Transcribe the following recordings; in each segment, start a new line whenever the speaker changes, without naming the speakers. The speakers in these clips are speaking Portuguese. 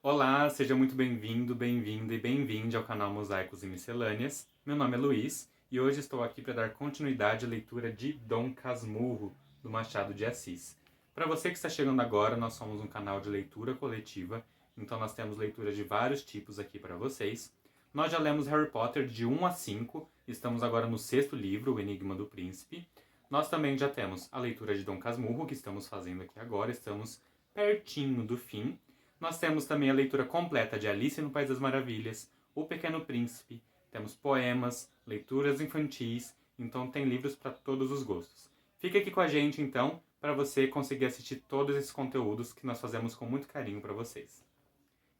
Olá, seja muito bem-vindo, bem-vinda e bem-vinde ao canal Mosaicos e Miscelâneas. Meu nome é Luiz e hoje estou aqui para dar continuidade à leitura de Dom Casmurro, do Machado de Assis. Para você que está chegando agora, nós somos um canal de leitura coletiva, então nós temos leituras de vários tipos aqui para vocês. Nós já lemos Harry Potter de 1 a 5, estamos agora no 6º livro, O Enigma do Príncipe. Nós também já temos a leitura de Dom Casmurro, que estamos fazendo aqui agora, estamos pertinho do fim. Nós temos também a leitura completa de Alice no País das Maravilhas, O Pequeno Príncipe, temos poemas, leituras infantis, então tem livros para todos os gostos. Fica aqui com a gente então, para você conseguir assistir todos esses conteúdos que nós fazemos com muito carinho para vocês.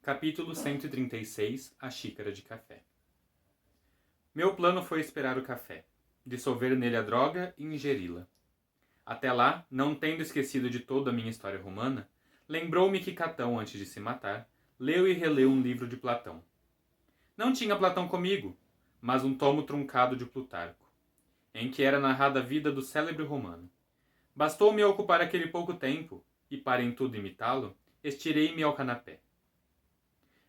Capítulo 136, A Xícara de Café. Meu plano foi esperar o café, dissolver nele a droga e ingeri-la. Até lá, não tendo esquecido de toda a minha história romana, lembrou-me que Catão, antes de se matar, leu e releu um livro de Platão. Não tinha Platão comigo, mas um tomo truncado de Plutarco, em que era narrada a vida do célebre romano. Bastou-me ocupar aquele pouco tempo, e para em tudo imitá-lo, estirei-me ao canapé.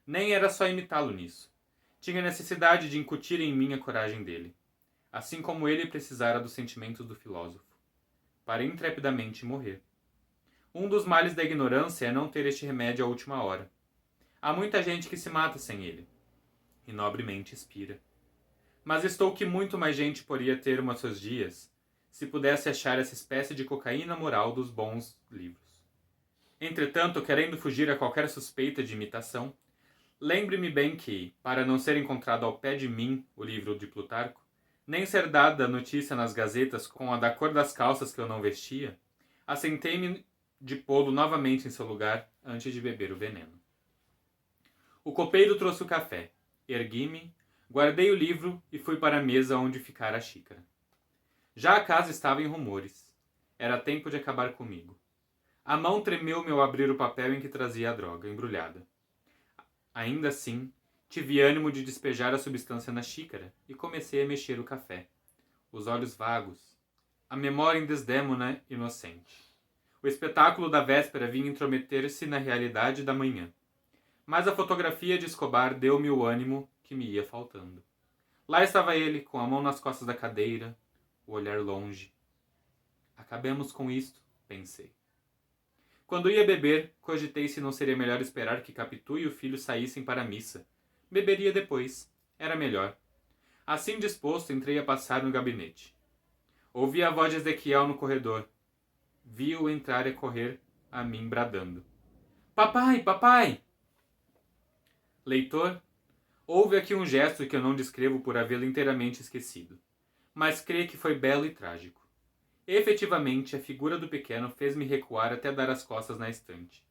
Nem era só imitá-lo nisso. Tinha necessidade de incutir em mim a coragem dele, assim como ele precisara dos sentimentos do filósofo, para intrepidamente morrer. Um dos males da ignorância é não ter este remédio à última hora. Há muita gente que se mata sem ele, e nobremente expira. Mas estou que muito mais gente poderia ter uma seus dias, se pudesse achar essa espécie de cocaína moral dos bons livros. Entretanto, querendo fugir a qualquer suspeita de imitação, lembre-me bem que, para não ser encontrado ao pé de mim o livro de Plutarco, nem ser dada notícia nas gazetas com a da cor das calças que eu não vestia, assentei-me de pô-lo novamente em seu lugar antes de beber o veneno. O copeiro trouxe o café. Ergui-me, guardei o livro e fui para a mesa onde ficara a xícara. Já a casa estava em rumores. Era tempo de acabar comigo. A mão tremeu-me ao abrir o papel em que trazia a droga, embrulhada. Ainda assim, tive ânimo de despejar a substância na xícara e comecei a mexer o café. Os olhos vagos. A memória indesdêmona, inocente. O espetáculo da véspera vinha intrometer-se na realidade da manhã. Mas a fotografia de Escobar deu-me o ânimo que me ia faltando. Lá estava ele, com a mão nas costas da cadeira, o olhar longe. Acabemos com isto, pensei. Quando ia beber, cogitei se não seria melhor esperar que Capitu e o filho saíssem para a missa. Beberia depois. Era melhor. Assim disposto, entrei a passar no gabinete. Ouvi a voz de Ezequiel no corredor. Vi-o entrar e correr a mim bradando. Papai, papai! Leitor, houve aqui um gesto que eu não descrevo por havê-lo inteiramente esquecido, mas creio que foi belo e trágico. Efetivamente, a figura do pequeno fez-me recuar até dar as costas na estante.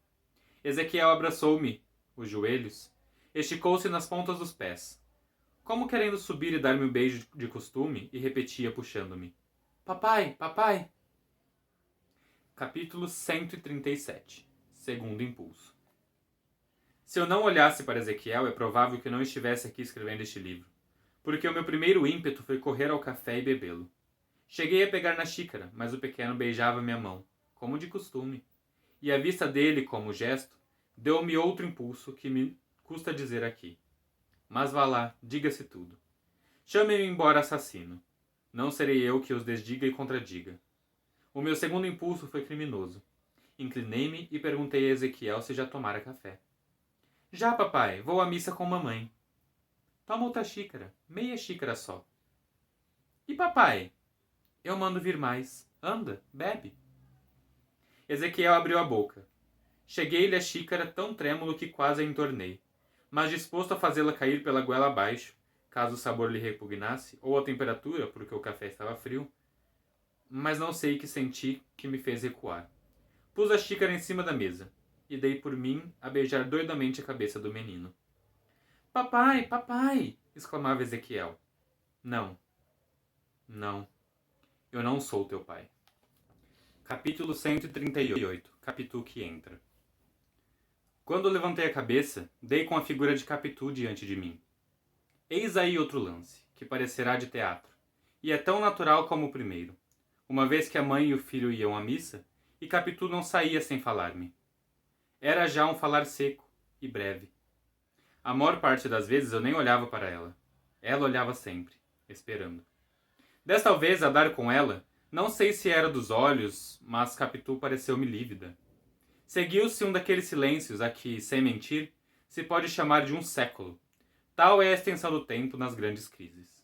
Ezequiel abraçou-me, os joelhos, esticou-se nas pontas dos pés, como querendo subir e dar-me um beijo de costume, e repetia puxando-me. Papai, papai! Capítulo 137. Segundo impulso. Se eu não olhasse para Ezequiel, é provável que eu não estivesse aqui escrevendo este livro, porque o meu primeiro ímpeto foi correr ao café e bebê-lo. Cheguei a pegar na xícara, mas o pequeno beijava minha mão, como de costume, e a vista dele, como gesto, deu-me outro impulso que me custa dizer aqui. Mas vá lá, diga-se tudo. Chame-me embora assassino. Não serei eu que os desdiga e contradiga. O meu segundo impulso foi criminoso. Inclinei-me e perguntei a Ezequiel se já tomara café. Já, papai, vou à missa com mamãe. Toma outra xícara, meia xícara só. E papai? Eu mando vir mais. Anda, bebe. Ezequiel abriu a boca. Cheguei-lhe a xícara tão trêmulo que quase a entornei, mas disposto a fazê-la cair pela goela abaixo, caso o sabor lhe repugnasse, ou a temperatura, porque o café estava frio, mas não sei que senti que me fez recuar. Pus a xícara em cima da mesa, e dei por mim a beijar doidamente a cabeça do menino. Papai, papai! Exclamava Ezequiel. Não. Não. Eu não sou teu pai. Capítulo 138. Capitu que entra. Quando levantei a cabeça, dei com a figura de Capitu diante de mim. Eis aí outro lance, que parecerá de teatro, e é tão natural como o primeiro, uma vez que a mãe e o filho iam à missa, e Capitu não saía sem falar-me. Era já um falar seco, e breve. A maior parte das vezes eu nem olhava para ela. Ela olhava sempre, esperando. Desta vez, a dar com ela, não sei se era dos olhos, mas Capitu pareceu-me lívida. Seguiu-se um daqueles silêncios a que, sem mentir, se pode chamar de um século. Tal é a extensão do tempo nas grandes crises.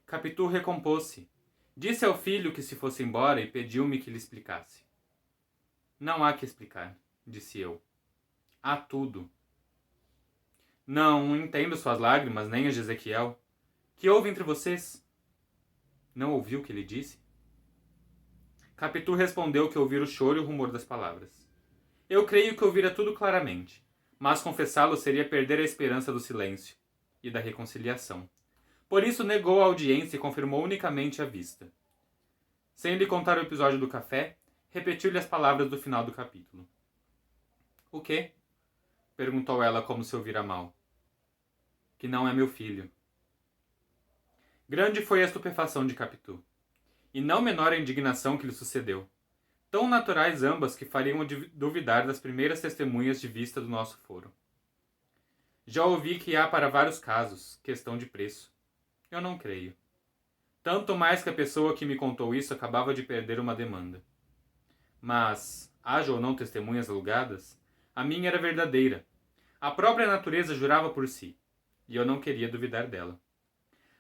Capitu recompôs-se. Disse ao filho que se fosse embora e pediu-me que lhe explicasse. Não há que explicar, disse eu. Há tudo. Não entendo suas lágrimas, nem as de Ezequiel. Que houve entre vocês? Não ouviu o que ele disse? Capitu respondeu que ouvira o choro e o rumor das palavras. Eu creio que ouvira tudo claramente, mas confessá-lo seria perder a esperança do silêncio e da reconciliação. Por isso negou a audiência e confirmou unicamente a vista. Sem lhe contar o episódio do café, repetiu-lhe as palavras do final do capítulo. O quê? Perguntou ela como se ouvira mal. Que não é meu filho. Grande foi a estupefação de Capitu, e não menor a indignação que lhe sucedeu. Tão naturais ambas que fariam duvidar das primeiras testemunhas de vista do nosso foro. Já ouvi que há para vários casos, questão de preço. Eu não creio. Tanto mais que a pessoa que me contou isso acabava de perder uma demanda. Mas, haja ou não testemunhas alugadas, a minha era verdadeira. A própria natureza jurava por si, e eu não queria duvidar dela.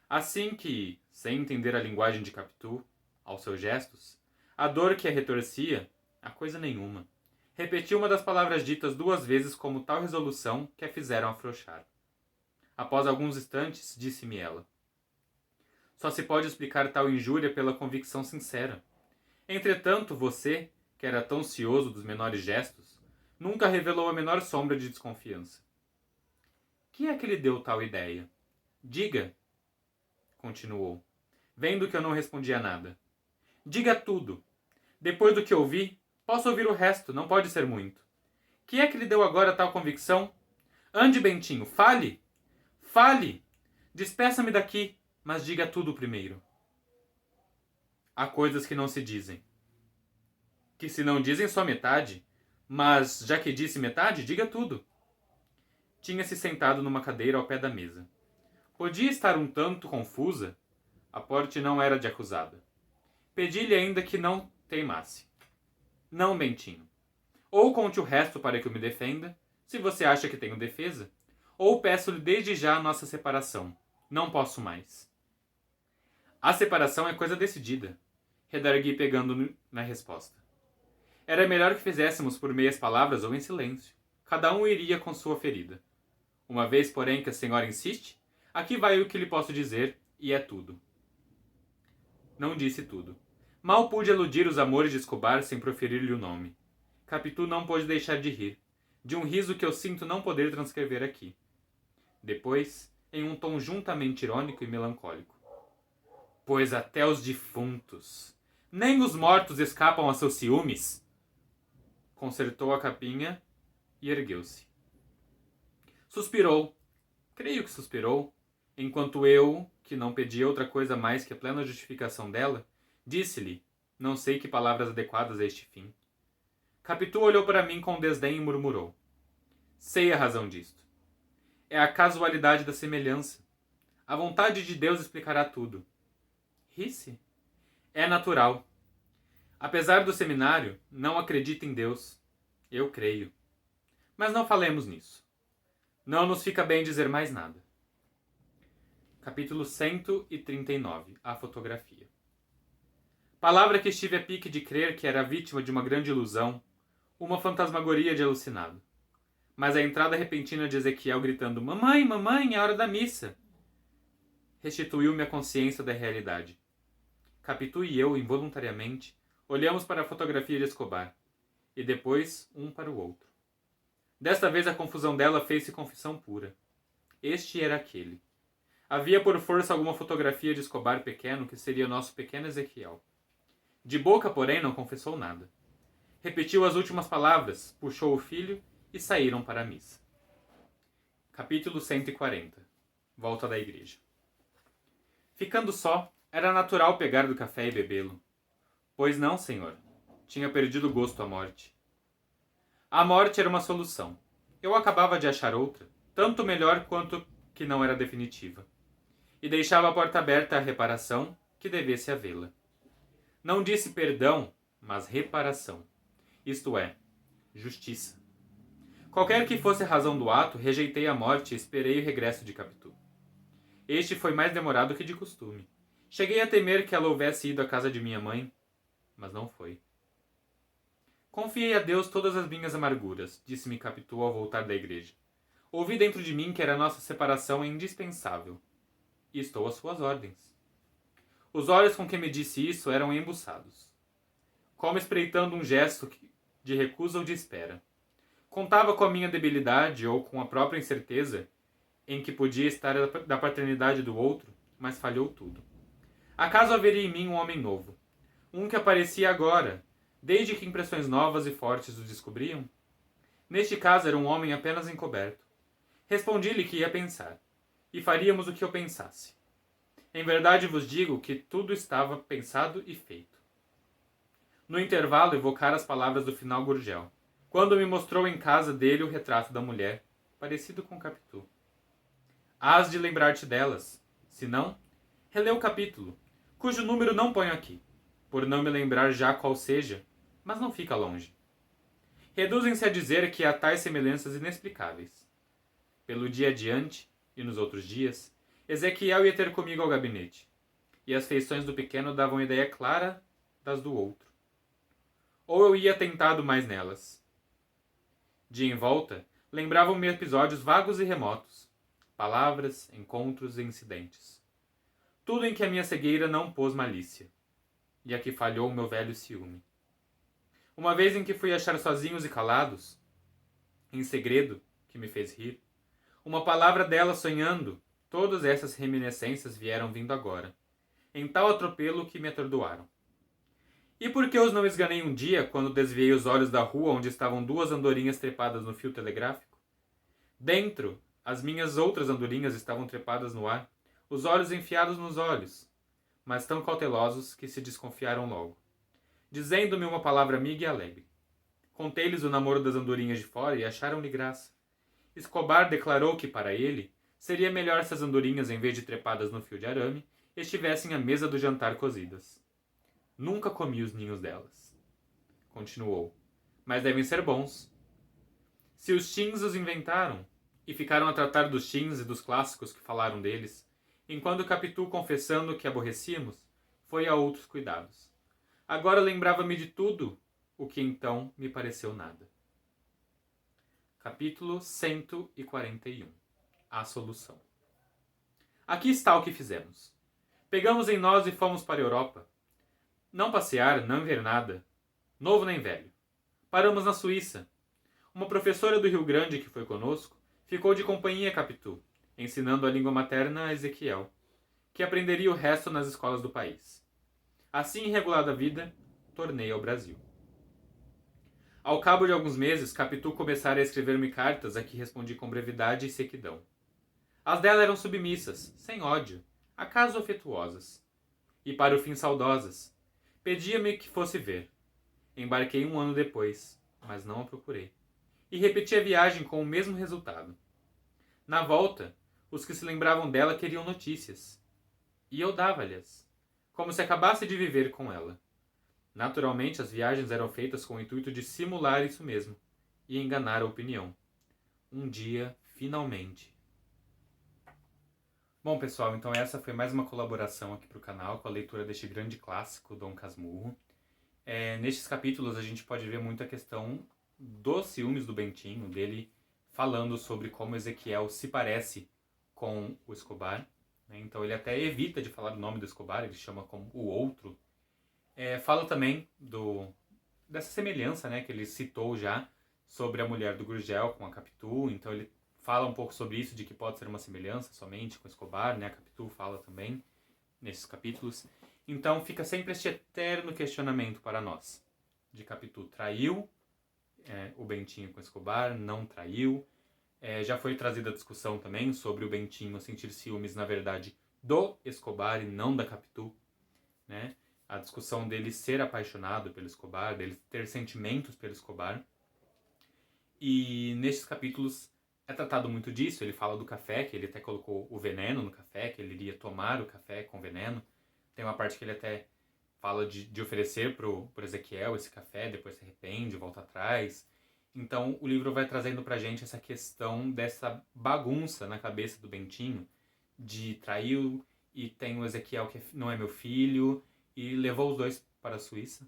Assim que, sem entender a linguagem de Capitu, aos seus gestos, a dor que a retorcia, a coisa nenhuma, repetiu uma das palavras ditas 2 vezes como tal resolução que a fizeram afrouxar. Após alguns instantes, disse-me ela. Só se pode explicar tal injúria pela convicção sincera. Entretanto, você, que era tão cioso dos menores gestos, nunca revelou a menor sombra de desconfiança. Que é que lhe deu tal ideia? Diga, continuou, vendo que eu não respondia nada. Diga tudo. Depois do que ouvi, posso ouvir o resto, não pode ser muito. Que é que lhe deu agora tal convicção? Ande, Bentinho, fale! Fale! Despeça-me daqui, mas diga tudo primeiro. Há coisas que não se dizem. Que se não dizem só metade, mas já que disse metade, diga tudo. Tinha-se sentado numa cadeira ao pé da mesa. Podia estar um tanto confusa. A porte não era de acusada. Pedi-lhe ainda que não teimasse. Não, Bentinho. Ou conte o resto para que eu me defenda, se você acha que tenho defesa, ou peço-lhe desde já a nossa separação. Não posso mais. A separação é coisa decidida, redargui pegando na resposta. Era melhor que fizéssemos por meias palavras ou em silêncio. Cada um iria com sua ferida. Uma vez, porém, que a senhora insiste, aqui vai o que lhe posso dizer, e é tudo. Não disse tudo. Mal pude eludir os amores de Escobar sem proferir-lhe o nome. Capitu não pôde deixar de rir, de um riso que eu sinto não poder transcrever aqui. Depois, em um tom juntamente irônico e melancólico. Pois até os defuntos, nem os mortos escapam a seus ciúmes. Consertou a capinha e ergueu-se. Suspirou, creio que suspirou, enquanto eu, que não pedi outra coisa mais que a plena justificação dela, disse-lhe, não sei que palavras adequadas a este fim. Capitu olhou para mim com desdém e murmurou. Sei a razão disto. É a casualidade da semelhança. A vontade de Deus explicará tudo. Ri-se? É natural. Apesar do seminário, não acredita em Deus. Eu creio. Mas não falemos nisso. Não nos fica bem dizer mais nada. Capítulo 139. A fotografia. Palavra que estive a pique de crer que era vítima de uma grande ilusão, uma fantasmagoria de alucinado. Mas a entrada repentina de Ezequiel gritando Mamãe, mamãe, é hora da missa! Restituiu-me a consciência da realidade. Capitu e eu, involuntariamente, olhamos para a fotografia de Escobar, e depois um para o outro. Desta vez a confusão dela fez-se confissão pura. Este era aquele. Havia por força alguma fotografia de Escobar pequeno que seria nosso pequeno Ezequiel. De boca, porém, não confessou nada. Repetiu as últimas palavras, puxou o filho e saíram para a missa. Capítulo 140. Volta da igreja. Ficando só, era natural pegar do café e bebê-lo. Pois não, senhor. Tinha perdido o gosto à morte. A morte era uma solução. Eu acabava de achar outra, tanto melhor quanto que não era definitiva, e deixava a porta aberta à reparação que devesse havê-la. Não disse perdão, mas reparação, isto é, justiça. Qualquer que fosse a razão do ato, rejeitei a morte e esperei o regresso de Capitu. Este foi mais demorado que de costume. Cheguei a temer que ela houvesse ido à casa de minha mãe, mas não foi. Confiei a Deus todas as minhas amarguras, disse-me Capitu ao voltar da igreja. Ouvi dentro de mim que era nossa separação indispensável. E estou às suas ordens. Os olhos com que me disse isso eram embuçados, como espreitando um gesto de recusa ou de espera. Contava com a minha debilidade ou com a própria incerteza em que podia estar da paternidade do outro, mas falhou tudo. Acaso haveria em mim um homem novo? Um que aparecia agora, desde que impressões novas e fortes o descobriam? Neste caso era um homem apenas encoberto. Respondi-lhe que ia pensar, e faríamos o que eu pensasse. Em verdade vos digo que tudo estava pensado e feito. No intervalo evocara as palavras do final Gurgel, quando me mostrou em casa dele o retrato da mulher, parecido com Capitu. Hás de lembrar-te delas, se não, relê o capítulo, cujo número não ponho aqui, por não me lembrar já qual seja, mas não fica longe. Reduzem-se a dizer que há tais semelhanças inexplicáveis. Pelo dia adiante, e nos outros dias, Ezequiel ia ter comigo ao gabinete, e as feições do pequeno davam ideia clara das do outro. Ou eu ia tentado mais nelas. De em volta, lembravam-me episódios vagos e remotos, palavras, encontros e incidentes. Tudo em que a minha cegueira não pôs malícia, e a que falhou o meu velho ciúme. Uma vez em que fui achar sozinhos e calados, em segredo, que me fez rir, uma palavra dela sonhando, todas essas reminiscências vieram vindo agora, em tal atropelo que me atordoaram. E por que os não esganei um dia, quando desviei os olhos da rua onde estavam duas andorinhas trepadas no fio telegráfico? Dentro, as minhas outras andorinhas estavam trepadas no ar, os olhos enfiados nos olhos, mas tão cautelosos que se desconfiaram logo, dizendo-me uma palavra amiga e alegre. Contei-lhes o namoro das andorinhas de fora e acharam-lhe graça. Escobar declarou que, para ele, seria melhor se as andorinhas, em vez de trepadas no fio de arame, estivessem à mesa do jantar cozidas. Nunca comi os ninhos delas. Continuou. Mas devem ser bons. Se os teens os inventaram, e ficaram a tratar dos teens e dos clássicos que falaram deles, enquanto Capitu, confessando que aborrecíamos, foi a outros cuidados. Agora lembrava-me de tudo, o que então me pareceu nada. Capítulo 141. A solução. Aqui está o que fizemos. Pegamos em nós e fomos para a Europa. Não passear, não ver nada. Novo nem velho. Paramos na Suíça. Uma professora do Rio Grande que foi conosco ficou de companhia a Capitu, ensinando a língua materna a Ezequiel, que aprenderia o resto nas escolas do país. Assim, regulada a vida, tornei ao Brasil. Ao cabo de alguns meses, Capitu começara a escrever-me cartas a que respondi com brevidade e sequidão. As dela eram submissas, sem ódio, acaso afetuosas. E para o fim saudosas. Pedia-me que fosse ver. Embarquei 1 ano depois, mas não a procurei. E repeti a viagem com o mesmo resultado. Na volta, os que se lembravam dela queriam notícias. E eu dava-lhes, como se acabasse de viver com ela. Naturalmente, as viagens eram feitas com o intuito de simular isso mesmo e enganar a opinião. Um dia, finalmente. Bom, pessoal, então essa foi mais uma colaboração aqui para o canal com a leitura deste grande clássico, Dom Casmurro. Nestes capítulos a gente pode ver muito a questão dos ciúmes do Bentinho, dele falando sobre como Ezequiel se parece com o Escobar, né? Então ele até evita de falar o nome do Escobar, ele chama como o outro. Fala também dessa semelhança, né, que ele citou já sobre a mulher do Gurgel com a Capitu, então ele fala um pouco sobre isso, de que pode ser uma semelhança somente com Escobar, né, a Capitu fala também nesses capítulos. Então fica sempre este eterno questionamento para nós, de Capitu traiu o Bentinho com Escobar, não traiu. Já foi trazida a discussão também sobre o Bentinho sentir ciúmes, na verdade, do Escobar e não da Capitu, né? A discussão dele ser apaixonado pelo Escobar, dele ter sentimentos pelo Escobar. E nestes capítulos é tratado muito disso. Ele fala do café, que ele até colocou o veneno no café, que ele iria tomar o café com veneno. Tem uma parte que ele até fala de oferecer pro Ezequiel esse café, depois se arrepende, volta atrás. Então o livro vai trazendo pra gente essa questão dessa bagunça na cabeça do Bentinho, de traiu e tem o Ezequiel que não é meu filho, e levou os dois para a Suíça.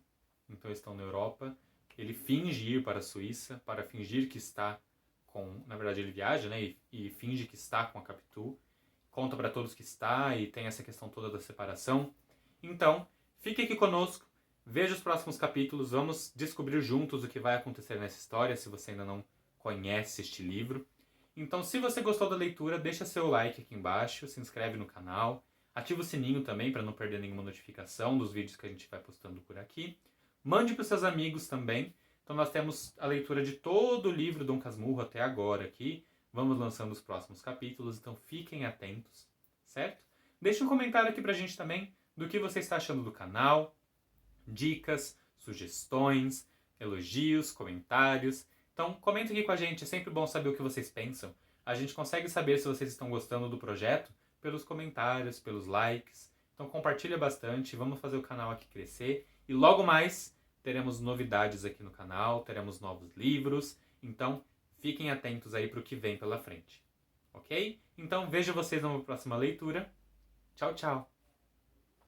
Então eles estão na Europa. Ele finge ir para a Suíça, para fingir que está com... Na verdade ele viaja, né? E finge que está com a Capitu. Conta para todos que está e tem essa questão toda da separação. Então, fique aqui conosco, veja os próximos capítulos, vamos descobrir juntos o que vai acontecer nessa história, se você ainda não conhece este livro. Então, se você gostou da leitura, deixa seu like aqui embaixo, se inscreve no canal, ativa o sininho também para não perder nenhuma notificação dos vídeos que a gente vai postando por aqui. Mande para os seus amigos também. Então nós temos a leitura de todo o livro Dom Casmurro até agora aqui. Vamos lançando os próximos capítulos, então fiquem atentos, certo? Deixe um comentário aqui pra gente também do que você está achando do canal, dicas, sugestões, elogios, comentários. Então comenta aqui com a gente, é sempre bom saber o que vocês pensam. A gente consegue saber se vocês estão gostando do projeto pelos comentários, pelos likes. Então compartilha bastante, vamos fazer o canal aqui crescer. E logo mais teremos novidades aqui no canal, teremos novos livros. Então fiquem atentos aí para o que vem pela frente. Ok? Então vejo vocês numa próxima leitura. Tchau, tchau!